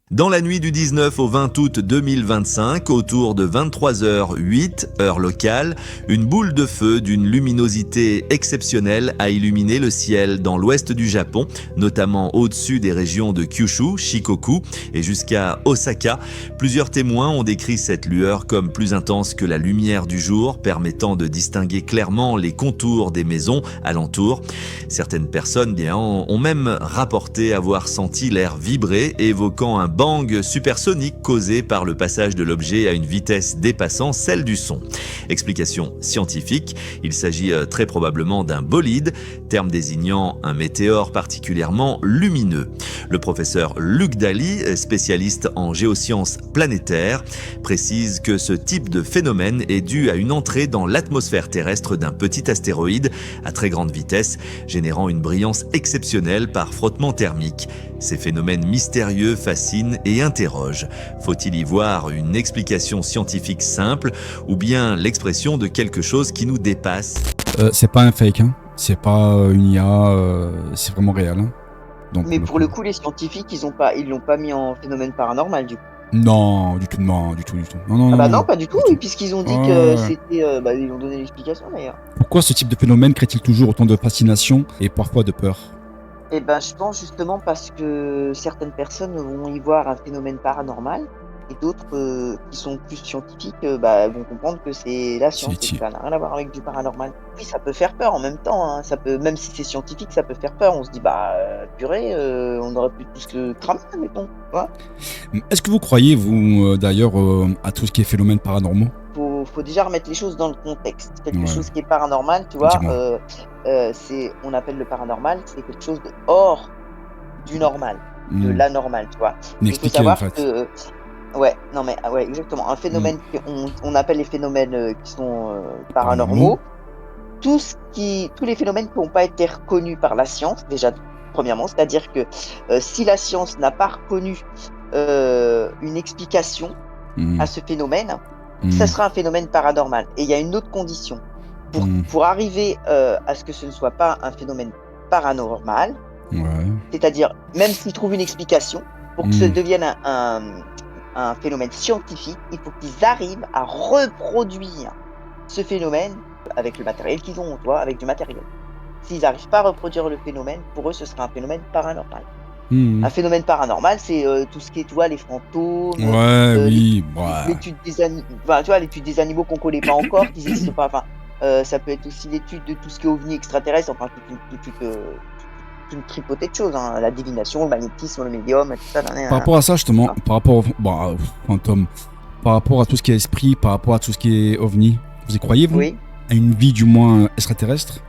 Dans la nuit du 19 au 20 août 2025, autour de 23h08, heure locale, une boule de feu d'une luminosité exceptionnelle a illuminé le ciel dans l'ouest du Japon, notamment au-dessus des régions de Kyushu, Shikoku et jusqu'à Osaka. Plusieurs témoins ont décrit cette lueur comme plus intense que la lumière du jour, permettant de distinguer clairement les contours des maisons alentour. Certaines personnes ont même rapporté avoir senti l'air vibrer, évoquant un bang supersonique causé par le passage de l'objet à une vitesse dépassant celle du son. Explication scientifique, il s'agit très probablement d'un bolide, terme désignant un météore particulièrement lumineux. Le professeur Luc Daly, spécialiste en géosciences planétaires, précise que ce type de phénomène est dû à une entrée dans l'atmosphère terrestre d'un petit astéroïde à très grande vitesse, générant une brillance exceptionnelle par frottement thermique. Ces phénomènes mystérieux fascinent et interrogent. Faut-il y voir une explication scientifique simple ou bien l'expression de quelque chose qui nous dépasse ? C'est pas un fake, hein. C'est pas une IA, c'est vraiment réel. Hein. Donc, Mais pour le coup, les scientifiques, ils l'ont pas mis en phénomène paranormal, du coup. Non, du tout. Non. Ah bah non, pas du tout, du tout. puisqu'ils ont dit que c'était... ils ont donné l'explication, d'ailleurs. Pourquoi ce type de phénomène crée-t-il toujours autant de fascination et parfois de peur ? Eh ben, je pense justement parce que certaines personnes vont y voir un phénomène paranormal et d'autres qui sont plus scientifiques vont comprendre que c'est la science et que ça n'a rien à voir avec du paranormal. Oui, ça peut faire peur en même temps, hein. Ça peut, même si c'est scientifique, ça peut faire peur. On se dit, purée, on aurait pu tous que cramer, mettons. Ouais. Est-ce que vous croyez, vous, d'ailleurs, à tout ce qui est phénomène paranormaux ? Faut déjà remettre les choses dans le contexte. Quelque chose qui est paranormal, tu vois, on appelle le paranormal, c'est quelque chose de hors du normal, de l'anormal, tu vois. Il faut savoir que exactement. Un phénomène on appelle les phénomènes qui sont paranormaux. Tous les phénomènes qui n'ont pas été reconnus par la science, déjà premièrement, c'est-à-dire que si la science n'a pas reconnu une explication à ce phénomène, ça sera un phénomène paranormal. Et il y a une autre condition. Pour arriver à ce que ce ne soit pas un phénomène paranormal, c'est-à-dire, même s'ils trouvent une explication, pour que ça devienne un phénomène scientifique, il faut qu'ils arrivent à reproduire ce phénomène avec le matériel qu'ils ont, tu vois, avec du matériel. S'ils n'arrivent pas à reproduire le phénomène, pour eux, ce sera un phénomène paranormal. Un phénomène paranormal, c'est tout ce qui est, tu vois, les fantômes, l'étude l'étude des animaux qu'on connaît pas encore, qui n'existent pas. Enfin, ça peut être aussi l'étude de tout ce qui est ovni extraterrestre, enfin toute une tripotée de choses, hein, la divination, le magnétisme, le médium, tout ça. Par rapport à ça, justement, par rapport aux fantômes, par rapport à tout ce qui est esprit, par rapport à tout ce qui est ovni, vous y croyez, vous ? Oui. À une vie du moins extraterrestre ?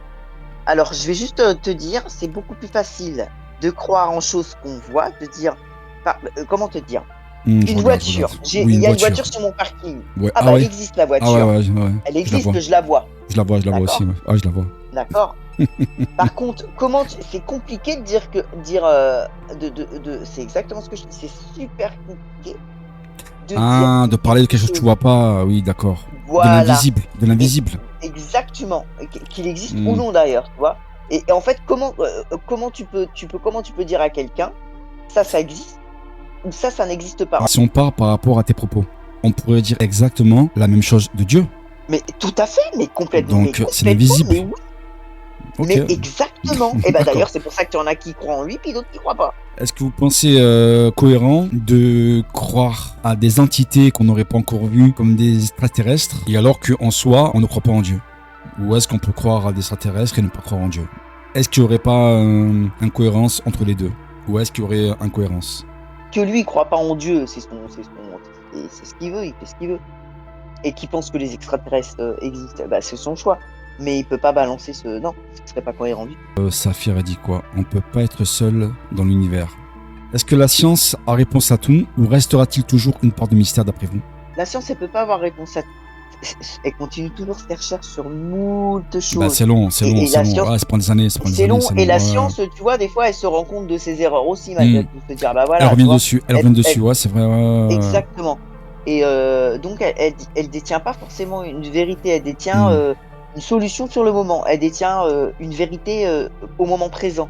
Alors, je vais juste te dire, c'est beaucoup plus facile de croire en choses qu'on voit, de dire, comment te dire, une voiture. Il y a une voiture sur mon parking. Ouais. Elle existe la voiture. Elle existe, je la vois. Je la vois aussi. Ouais. Ah, je la vois. D'accord. Par contre, c'est compliqué de dire c'est exactement ce que je dis. C'est super compliqué de parler de quelque chose que tu vois pas. Oui, d'accord. Voilà. De l'invisible. Exactement. Qu'il existe ou non d'ailleurs, tu vois. Et en fait, comment tu peux dire à quelqu'un ça existe ou ça n'existe pas. Si on part par rapport à tes propos, on pourrait dire exactement la même chose de Dieu. Mais tout à fait, mais complètement. Donc c'est l'invisible. Mais oui. Okay. Mais exactement. Et d'ailleurs, c'est pour ça qu'il y en a qui croient en lui, puis d'autres qui croient pas. Est-ce que vous pensez cohérent de croire à des entités qu'on n'aurait pas encore vues comme des extraterrestres, et alors qu'en soi, on ne croit pas en Dieu ? Ou est-ce qu'on peut croire à des extraterrestres et ne pas croire en Dieu ? Est-ce qu'il n'y aurait pas incohérence entre les deux ? Ou est-ce qu'il y aurait incohérence ? Que lui, il croit pas en Dieu, c'est ce qu'il veut, il fait ce qu'il veut. Et qui pense que les extraterrestres existent, c'est son choix. Mais il peut pas balancer non, ce serait pas cohérent du tout. Saphir a dit quoi ? On peut pas être seul dans l'univers. Est-ce que la science a réponse à tout, ou restera-t-il toujours une part de mystère d'après vous ? La science, elle peut pas avoir réponse à tout. Elle continue toujours ses recherches sur moult choses. C'est long. Ça prend des années. C'est long. Et la science, tu vois, des fois, elle se rend compte de ses erreurs aussi, malgré tout. Se dire, voilà. Elle revient dessus, c'est vrai. Exactement. Et donc, elle détient pas forcément une vérité, elle détient une solution sur le moment, elle détient une vérité au moment présent.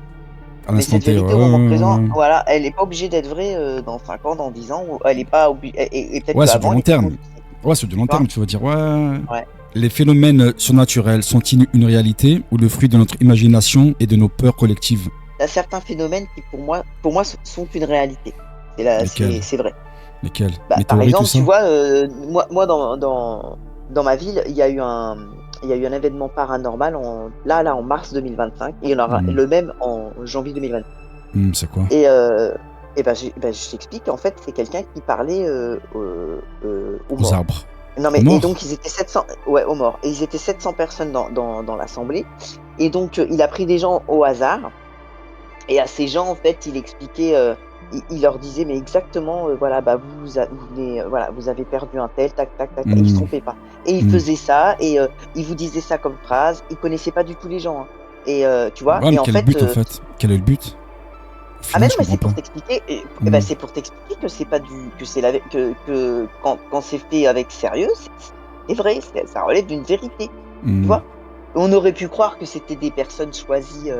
Mais cette vérité au moment présent, voilà, elle n'est pas obligée d'être vraie dans 5 ans, dans 10 ans, ou elle n'est pas obligée. Et peut-être sur du long terme. Ouais, sur du long terme, tu vas dire, ouais. Les phénomènes surnaturels sont-ils une réalité ou le fruit de notre imagination et de nos peurs collectives? Il y a certains phénomènes qui, pour moi, sont une réalité. C'est vrai. Lesquels? Par exemple, tu vois, moi dans ma ville, il y a eu un événement paranormal en mars 2025 et il y en aura le même en janvier 2025. C'est quoi? Et je t'explique, en fait, c'est quelqu'un qui parlait aux arbres. Non mais et donc ils étaient 700 aux morts, et ils étaient 700 personnes dans l'assemblée, et donc il a pris des gens au hasard, et à ces gens en fait il expliquait, il leur disait mais exactement vous avez perdu un tel, tac tac tac, et il se trompait pas, et il faisait ça, et il vous disait ça comme phrase, il connaissait pas du tout les gens, hein. Et tu vois, et quel est le but Quel est le but? Ah mais non, mais c'est pour t'expliquer, c'est pour t'expliquer que c'est pas que quand c'est fait avec sérieux, c'est vrai, ça relève d'une vérité, tu vois. On aurait pu croire que c'était des personnes choisies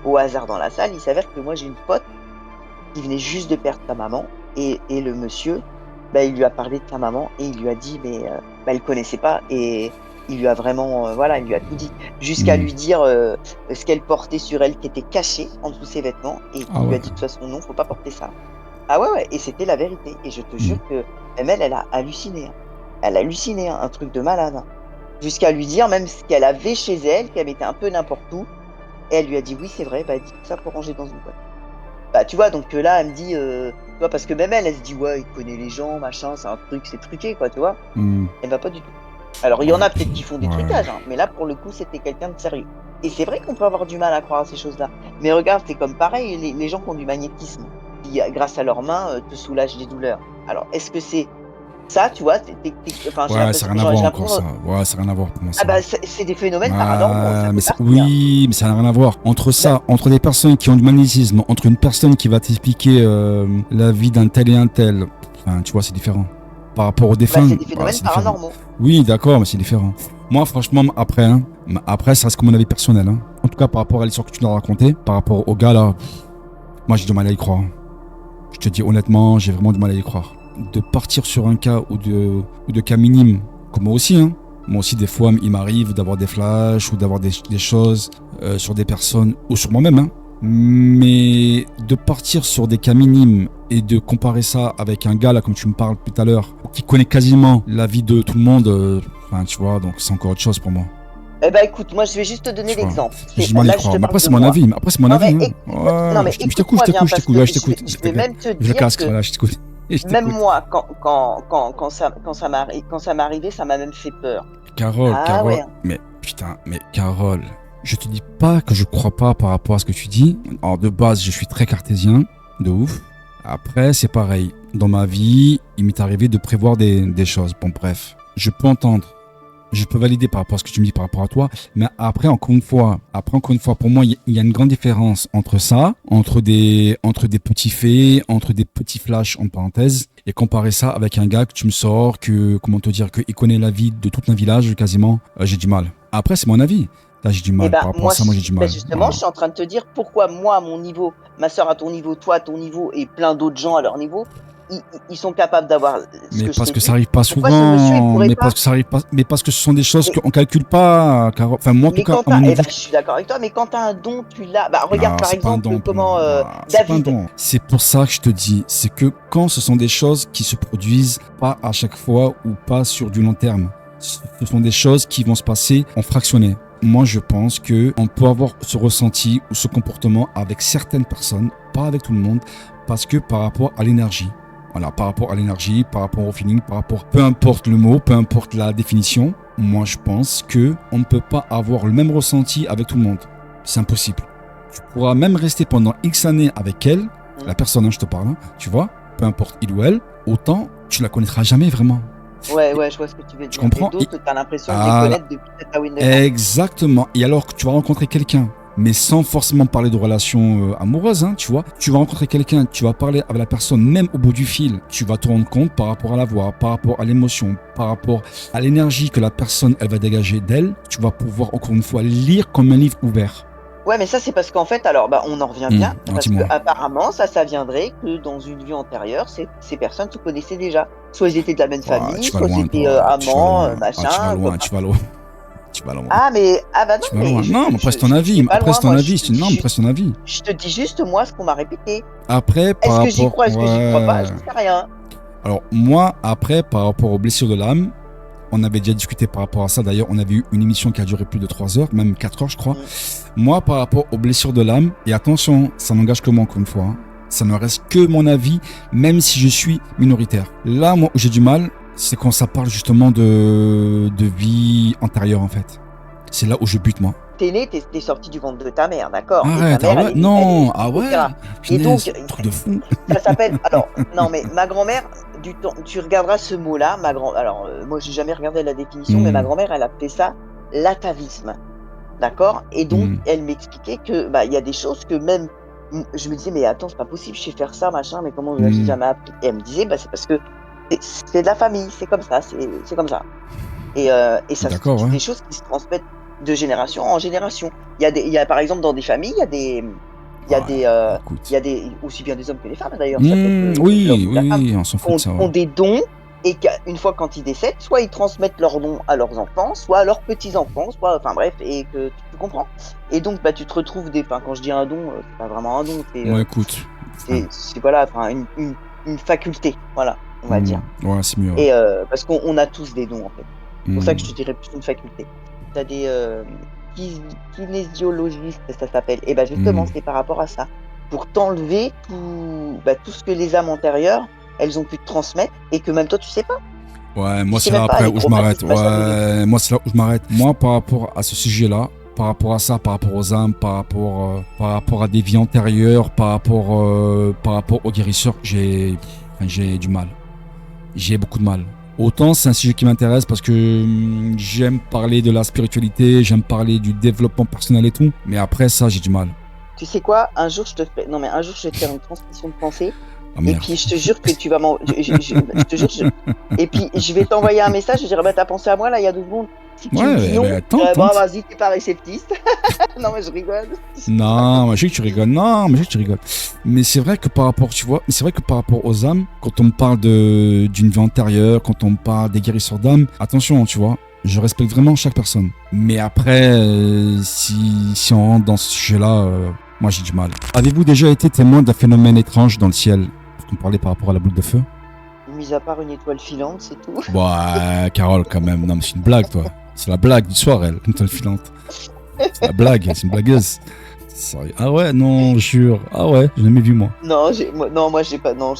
au hasard dans la salle. Il s'avère que moi j'ai une pote qui venait juste de perdre sa maman, et le monsieur, il lui a parlé de sa maman et il lui a dit il connaissait pas, et il lui a vraiment il lui a tout dit, jusqu'à lui dire ce qu'elle portait sur elle qui était caché en dessous de ses vêtements, et il lui a dit de toute façon non, faut pas porter ça. Ah ouais, et c'était la vérité, et je te jure que elle a halluciné, hein. Elle a halluciné, hein, un truc de malade, hein. Jusqu'à lui dire même ce qu'elle avait chez elle, qu'elle mettait un peu n'importe où, et elle lui a dit oui c'est vrai, elle dit ça pour ranger dans une boîte. Tu vois, donc là elle me dit tu vois, parce que même elle se dit ouais il connaît les gens, machin, c'est un truc, c'est truqué quoi, tu vois. Elle va pas du tout. Alors il y en a peut-être qui font des trucages, hein, mais là pour le coup c'était quelqu'un de sérieux. Et c'est vrai qu'on peut avoir du mal à croire à ces choses-là. Mais regarde, c'est comme pareil, les gens qui ont du magnétisme, qui grâce à leurs mains te soulagent des douleurs. Alors est-ce que c'est ça, tu vois, ça n'a rien à voir encore, ça. Ouais, ça n'a rien à voir pour moi. Ça. C'est des phénomènes paranormaux. Mais ça n'a rien à voir. Entre des personnes qui ont du magnétisme, entre une personne qui va t'expliquer la vie d'un tel et un tel, tu vois, c'est différent. Par rapport aux défunts. C'est des phénomènes paranormaux. Oui, d'accord, mais c'est différent. Moi, franchement, après, ça reste comme mon avis personnel. Hein. En tout cas, par rapport à l'histoire que tu nous as racontée, par rapport au gars là, moi j'ai du mal à y croire. Je te dis honnêtement, j'ai vraiment du mal à y croire. De partir sur un cas ou de cas minimes, comme moi aussi, hein. Moi aussi, des fois, il m'arrive d'avoir des flashs ou d'avoir des choses sur des personnes ou sur moi-même, hein. Mais de partir sur des cas minimes et de comparer ça avec un gars là, comme tu me parles tout à l'heure, qui connaît quasiment la vie de tout le monde, tu vois, donc c'est encore autre chose pour moi. Écoute, moi je vais juste te donner l'exemple. J'ai mal à y croire. Mais après c'est mon avis. Après c'est mon avis. Non mais je t'écoute. Je vais même te dire que même moi, quand ça m'est arrivé, ça m'a même fait peur. Carole, ouais. Mais Carole, je te dis pas que je crois pas par rapport à ce que tu dis. Alors de base, je suis très cartésien, de ouf. Après, c'est pareil. Dans ma vie, il m'est arrivé de prévoir des choses. Bon, bref, je peux entendre. Je peux valider par rapport à ce que tu me dis par rapport à toi, mais après encore une fois, pour moi, il y a une grande différence entre ça, entre des petits faits, entre des petits flashs en parenthèse, et comparer ça avec un gars que tu me sors, qu'il connaît la vie de tout un village quasiment. J'ai du mal. Après, c'est mon avis. Là, j'ai du mal. Par rapport à ça, moi, j'ai du mal. Justement, je suis en train de te dire pourquoi moi, à mon niveau, ma soeur à ton niveau, toi à ton niveau, et plein d'autres gens à leur niveau, ils sont capables d'avoir mais parce que ça arrive pas souvent, mais parce que ce sont des choses qu'on calcule pas, enfin moi en tout cas je suis d'accord avec toi, mais quand t'as un don, tu l'as. Regarde par exemple comment David. C'est pour ça que je te dis, c'est que quand ce sont des choses qui se produisent pas à chaque fois ou pas sur du long terme, ce sont des choses qui vont se passer en fractionné. Moi, je pense que on peut avoir ce ressenti ou ce comportement avec certaines personnes, pas avec tout le monde, parce que par rapport à l'énergie. Voilà, par rapport à l'énergie, par rapport au feeling, peu importe le mot, peu importe la définition, moi je pense que on ne peut pas avoir le même ressenti avec tout le monde. C'est impossible. Tu pourras même rester pendant X années avec elle, la personne, je te parle, hein, tu vois, peu importe il ou elle, autant tu la connaîtras jamais vraiment. Ouais, je vois ce que tu veux dire. Tu comprends? Et d'autres, t'as l'impression de les connaître depuis ta Windows. Exactement. Et alors que tu vas rencontrer quelqu'un, mais sans forcément parler de relations amoureuses, hein, tu vois. Tu vas rencontrer quelqu'un, tu vas parler avec la personne, même au bout du fil, tu vas te rendre compte par rapport à la voix, par rapport à l'émotion, par rapport à l'énergie que la personne, elle va dégager d'elle, tu vas pouvoir encore une fois lire comme un livre ouvert. Ouais, mais ça, c'est parce qu'en fait, alors, on en revient bien, parce qu'apparemment, ça viendrait que dans une vie antérieure, ces personnes se connaissaient déjà. Soit ils étaient de la même famille, soit ils étaient amants, machin. Tu vas loin. Ah, mais, bah non, mais. Non, mais après, c'est ton avis. Après, c'est ton avis. Je te dis juste, moi, ce qu'on m'a répété. Après, par rapport. Est-ce que j'y crois, est-ce que j'y crois pas? Je sais rien. Alors, moi, après, par rapport aux blessures de l'âme, on avait déjà discuté par rapport à ça. D'ailleurs, on avait eu une émission qui a duré plus de 3 heures, même 4 heures, je crois. Moi, par rapport aux blessures de l'âme, et attention, ça n'engage que moi, encore une fois. Ça ne reste que mon avis, même si je suis minoritaire. Là, moi, où j'ai du mal, c'est quand ça parle justement de vie antérieure, en fait. C'est là où je bute, moi. T'es né, t'es sorti du ventre de ta mère, d'accord? Arrête, ouais, non, ah ouais. Et donc, truc de fou. Ça s'appelle. Alors, non, mais ma grand-mère, tu regarderas ce mot-là. Alors, moi, j'ai jamais regardé la définition, mais ma grand-mère, elle appelait ça l'atavisme, d'accord? Et donc, elle m'expliquait que, il y a des choses que même. Je me disais, mais attends, c'est pas possible, je sais faire ça, machin, mais comment je l'ai jamais appris? Et elle me disait, c'est parce que c'est de la famille, c'est comme ça, c'est comme ça. Et ça, c'est des choses qui se transmettent de génération en génération. Il y a par exemple dans des familles, il y a des aussi bien des hommes que des femmes d'ailleurs. Oui, on s'en fout de ça. Ont des dons et qu'une fois quand ils décèdent, soit ils transmettent leurs dons à leurs enfants, soit à leurs petits-enfants, enfin bref, et que tu comprends. Et donc tu te retrouves quand je dis un don, c'est pas vraiment un don, c'est voilà, une faculté, voilà, on va dire. Ouais, c'est mieux. Et parce qu'on a tous des dons en fait. C'est pour ça que je te dirais plus une faculté. T'as des kinésiologistes, ça s'appelle. Et justement, c'est par rapport à ça. Pour t'enlever tout ce que les âmes antérieures, elles ont pu te transmettre et que même toi, tu sais pas. Ouais, moi, c'est là après où je m'arrête. Ouais, moi, c'est là où je m'arrête. Moi, par rapport à ce sujet-là, par rapport à ça, par rapport aux âmes, par rapport à des vies antérieures, par rapport aux guérisseurs, j'ai du mal. J'ai beaucoup de mal. Autant c'est un sujet qui m'intéresse parce que j'aime parler de la spiritualité, j'aime parler du développement personnel et tout, mais après ça j'ai du mal. Tu sais quoi, un jour je vais te faire une transmission de pensée. Et puis je te jure que tu vas je te jure, et puis je vais t'envoyer un message, je dirais t'as pensé à moi là il y a 2 secondes. Si tu me dis non, vas-y, t'es pas réceptiste. Non, mais je rigole. Non, mais je sais que tu rigoles. Mais c'est vrai que par rapport, aux âmes, quand on me parle d'une vie antérieure, quand on me parle des guérisseurs d'âmes, attention, tu vois, je respecte vraiment chaque personne. Mais après, si on rentre dans ce sujet-là, moi j'ai du mal. Avez-vous déjà été témoin d'un phénomène étrange dans le ciel? Parce qu'on parlait par rapport à la boule de feu. Mis à part une étoile filante, c'est tout. Bah, Carole, quand même. Non, mais c'est une blague, toi. C'est la blague du soir, elle, une étoile filante. C'est la blague, c'est une blagueuse. Sérieux. Ah ouais, non, je jure. Ah ouais, je l'ai jamais vu, moi. Non, moi, j'ai pas. Non,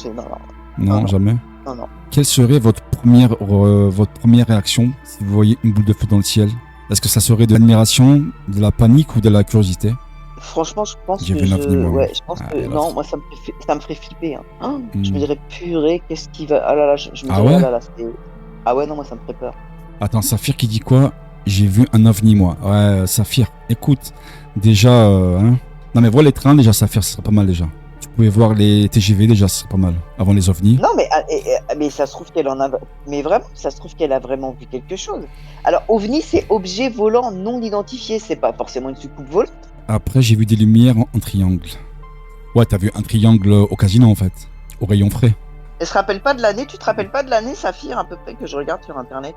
non, jamais. Non. Quelle serait votre première réaction si vous voyez une boule de feu dans le ciel? Est-ce que ça serait de l'admiration, de la panique ou de la curiosité? Franchement, je pense que je pense que non, moi ça me ferait flipper. Hein. Je me dirais purée, qu'est-ce qui va? Ah là là, je me dirais ah ouais non, moi ça me ferait peur. Attends, Saphir qui dit quoi? J'ai vu un ovni moi. Ouais, Saphir, écoute, déjà non mais vois les trains déjà, Saphir, ce serait pas mal déjà. Tu pouvais voir les TGV déjà, ce serait pas mal avant les ovnis. Non mais ça se trouve qu'elle en a, mais vraiment, ça se trouve qu'elle a vraiment vu quelque chose. Alors ovni, c'est objet volant non identifié, c'est pas forcément une soucoupe volante. Après, j'ai vu des lumières en triangle. Ouais, t'as vu un triangle au casino, en fait. Au rayon frais. Elle se rappelle pas de l'année? Tu te rappelles pas de l'année, Saphir, à peu près, que je regarde sur Internet?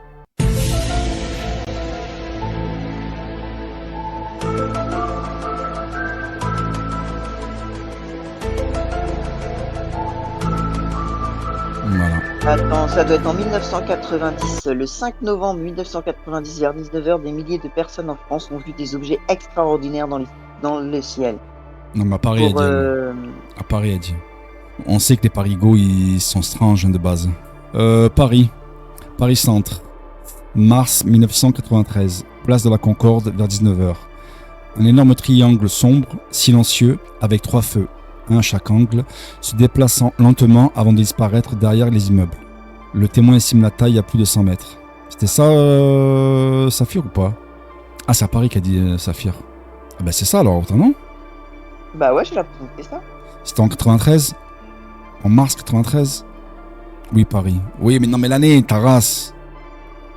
Voilà. Attends, ça doit être en 1990. Le 5 novembre 1990, vers 19h, des milliers de personnes en France ont vu des objets extraordinaires dans le ciel. Non, mais à Paris, à Paris, on sait que les parigots, ils sont stranges de base. Paris Centre. Mars 1993. Place de la Concorde, vers 19h. Un énorme triangle sombre, silencieux, avec 3 feux, un à chaque angle, se déplaçant lentement avant de disparaître derrière les immeubles. Le témoin estime la taille à plus de 100 mètres. C'était ça, Saphir, ou pas? Ah, c'est à Paris qu'a dit Saphir. Ah bah c'est ça alors, non? Bah ouais, j'ai l'impression que c'est ça. C'était en 93? En mars 93? Oui, Paris. Oui, mais non, mais l'année, ta race.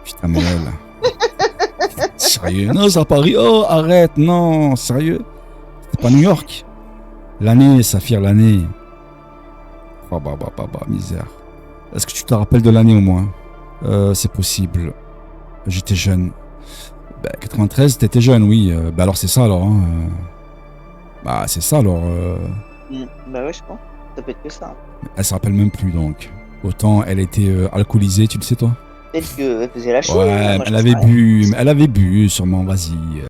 Putain, mais là. Sérieux? Non, c'est à Paris. Oh, arrête, non, sérieux? pas New York. L'année, Saphir, l'année. Oh bah, misère. Est-ce que tu te rappelles de l'année au moins? C'est possible. J'étais jeune. 93, t'étais jeune, oui. Alors c'est ça alors. Hein. C'est ça alors. Bah ouais, je pense. Ça peut être que ça. Elle se rappelle même plus donc. Autant elle était alcoolisée, tu le sais toi? Peut-être qu'elle faisait la chose. Ouais, moi, elle avait bu sûrement, vas-y.